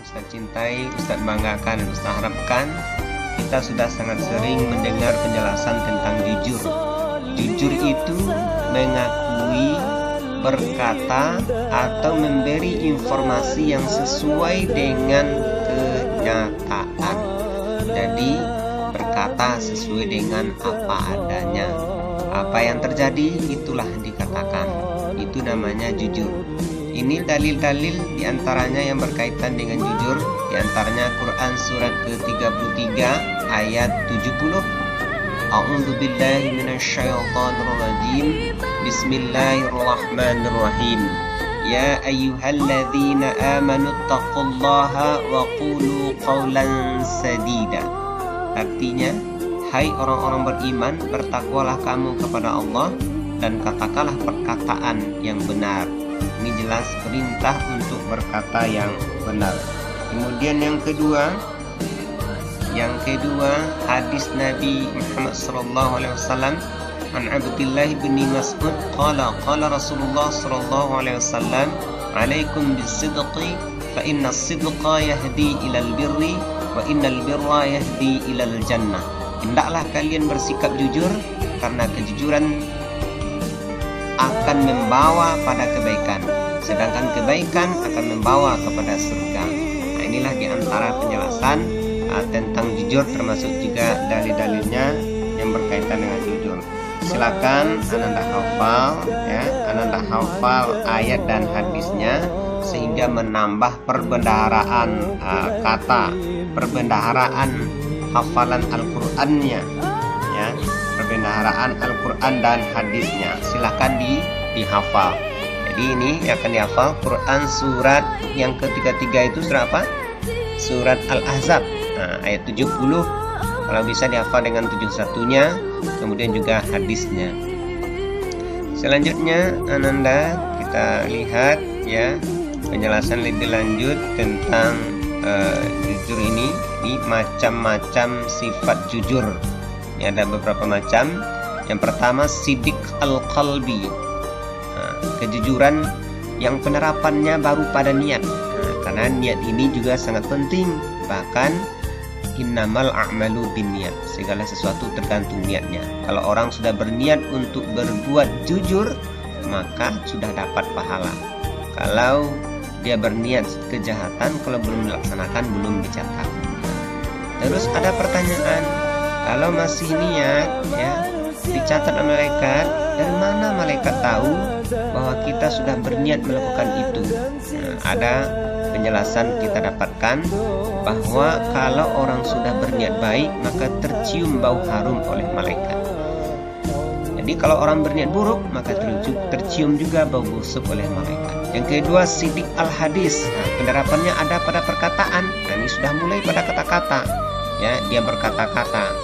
Ustadz cintai, Ustadz banggakan, dan Ustadz harapkan kita sudah sangat sering mendengar penjelasan tentang jujur. Jujur itu mengakui, berkata, atau memberi informasi yang sesuai dengan kenyataan. Jadi berkata sesuai dengan apa adanya. Apa yang terjadi itulah dikatakan. Itu namanya jujur. Ini dalil-dalil diantaranya yang berkaitan dengan jujur. Diantaranya Quran surat ke-33 ayat 70. A'udzu billahi minasyaitonir rajim. Bismillahirrahmanirrahim. Ya ayyuhalladzina amanu taqullaha wa qulu qawlan sadida. Artinya, hai orang-orang beriman, bertakwalah kamu kepada Allah dan katakanlah perkataan yang benar. Ini jelas perintah untuk berkata yang benar. Kemudian yang kedua hadis Nabi Muhammad sallallahu alaihi wasallam an Abdullah bin Mas'ud qala Rasulullah sallallahu alaihi wasallam alaikum bisidqi fa inna as-sidqa yahdi ilal birri wa innal birra yahdi ilal jannah. Hendaklah kalian bersikap jujur karena kejujuran akan membawa pada kebaikan, sedangkan kebaikan akan membawa kepada surga. Nah, inilah diantara penjelasan tentang jujur, termasuk juga dalil-dalilnya yang berkaitan dengan jujur. Silakan Ananda hafal, ya, Ananda hafal ayat dan hadisnya sehingga menambah perbendaharaan kata, perbendaharaan hafalan Al-Qur'annya, ya. Perbendaharaan Al-Quran dan hadisnya silahkan dihafal. Jadi ini yang akan dihafal Quran surat yang ketiga itu surat apa? Surat Al-Ahzab, ayat 70. Kalau bisa dihafal dengan 71-nya, kemudian juga hadisnya. Selanjutnya Ananda kita lihat, ya, penjelasan lebih lanjut tentang jujur ini macam-macam sifat jujur. Ini ada beberapa macam. Yang pertama, sidik al-qalbi, kejujuran yang penerapannya baru pada niat. Karena niat ini juga sangat penting. Bahkan innamal a'malu binniyat, segala sesuatu tergantung niatnya. Kalau orang sudah berniat untuk berbuat jujur, maka sudah dapat pahala. Kalau dia berniat kejahatan, kalau belum melaksanakan, belum dicatat. Terus ada pertanyaan, kalau masih niat, ya, dicatat oleh malaikat, dari mana malaikat tahu bahwa kita sudah berniat melakukan itu? Nah, ada penjelasan kita dapatkan bahwa kalau orang sudah berniat baik, maka tercium bau harum oleh malaikat. Jadi kalau orang berniat buruk, maka tercium juga bau busuk oleh malaikat. Yang kedua, sidik al-hadis. Nah, penerapannya ada pada perkataan. Nah, ini sudah mulai pada kata-kata, ya, dia berkata-kata.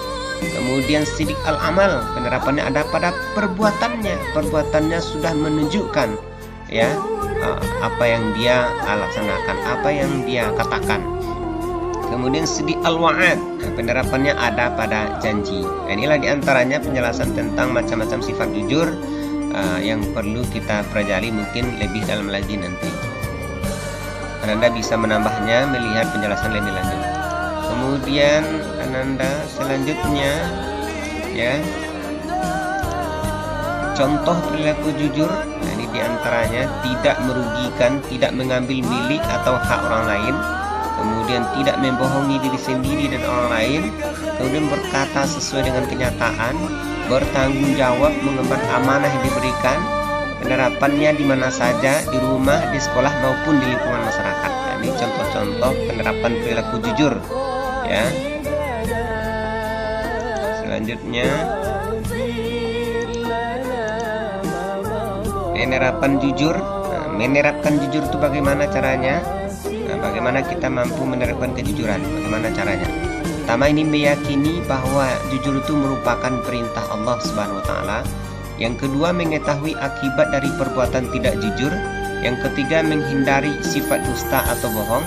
Kemudian sidik al-amal, penerapannya ada pada perbuatannya. Perbuatannya sudah menunjukkan, ya, apa yang dia laksanakan, apa yang dia katakan. Kemudian sidik al-wa'ad, penerapannya ada pada janji. Inilah diantaranya penjelasan tentang macam-macam sifat jujur yang perlu kita pelajari, mungkin lebih dalam lagi nanti. Anda bisa menambahnya melihat penjelasan lebih lanjut. Kemudian Ananda selanjutnya, ya, contoh perilaku jujur. Nah, ini diantaranya tidak merugikan, tidak mengambil milik atau hak orang lain, kemudian tidak membohongi diri sendiri dan orang lain, kemudian berkata sesuai dengan kenyataan, bertanggung jawab mengemban amanah yang diberikan, penerapannya di mana saja, di rumah, di sekolah maupun di lingkungan masyarakat. Nah, ini contoh-contoh penerapan perilaku jujur, ya. Selanjutnya, penerapan jujur. Nah, menerapkan jujur itu bagaimana caranya? Nah, bagaimana kita mampu menerapkan kejujuran? Bagaimana caranya? Pertama, ini meyakini bahwa jujur itu merupakan perintah Allah Subhanahu wa taala. Yang kedua, mengetahui akibat dari perbuatan tidak jujur. Yang ketiga, menghindari sifat dusta atau bohong.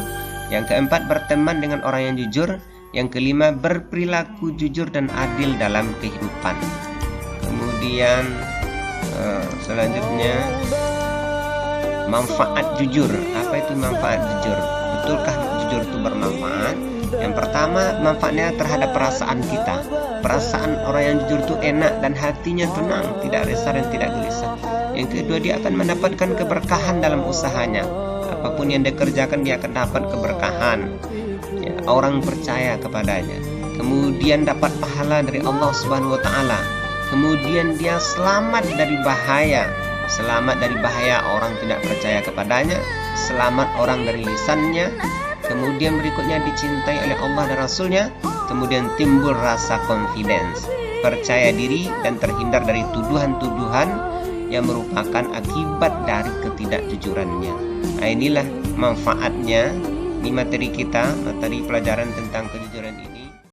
Yang keempat, berteman dengan orang yang jujur. Yang kelima, berperilaku jujur dan adil dalam kehidupan. Kemudian selanjutnya, manfaat jujur. Apa itu manfaat jujur? Betulkah jujur jujur itu bermanfaat. Yang pertama, manfaatnya terhadap perasaan kita. Perasaan orang yang jujur itu enak dan hatinya tenang, tidak resah dan tidak gelisah. Yang kedua, dia akan mendapatkan keberkahan dalam usahanya. Apapun yang dia kerjakan, dia akan dapat keberkahan. Ya, orang percaya kepadanya. Kemudian dapat pahala dari Allah Subhanahu wa taala. Kemudian dia selamat dari bahaya. Selamat dari bahaya orang tidak percaya kepadanya, selamat orang dari lisannya. Kemudian berikutnya dicintai oleh Allah dan Rasulnya. Kemudian timbul rasa confidence, percaya diri, dan terhindar dari tuduhan-tuduhan yang merupakan akibat dari ketidakjujurannya. Nah, inilah manfaatnya di materi kita, materi pelajaran tentang kejujuran ini.